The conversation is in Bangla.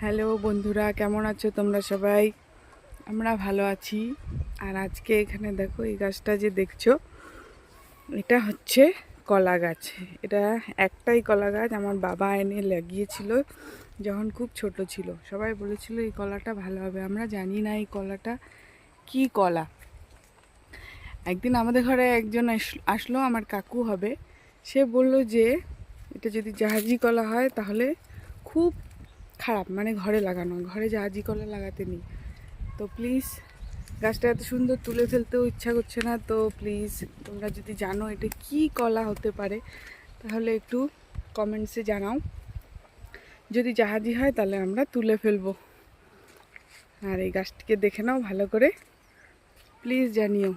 হ্যালো বন্ধুরা, কেমন আছো তোমরা সবাই? আমরা ভালো আছি। আর আজকে এখানে দেখো, এই গাছটা যে দেখছো, এটা হচ্ছে কলা গাছ। এটা একটাই কলা গাছ, আমার বাবা এনে লাগিয়েছিল যখন খুব ছোট ছিল। সবাই বলেছিল এই কলাটা ভালো হবে, আমরা জানি না এই কলাটা কি কলা। একদিন আমাদের ঘরে একজন আসলো, আমার কাকু হবে। সে বলল যে এটা যদি জাহাজি কলা হয় তাহলে খুব খারাপ, মানে ঘরে লাগানো, ঘরে জাহাজি কলা লাগাতে নেই। তো প্লিজ, গাছটা এত সুন্দর, তুলে ফেলতেও ইচ্ছা করছে না। তো প্লিজ তোমরা যদি জানো এটা কি কলা হতে পারে তাহলে একটু কমেন্টসে জানাও। যদি জাহাজি হয় তাহলে আমরা তুলে ফেলবো। আর এই গাছটিকে দেখে নাও ভালো করে, প্লিজ জানিও।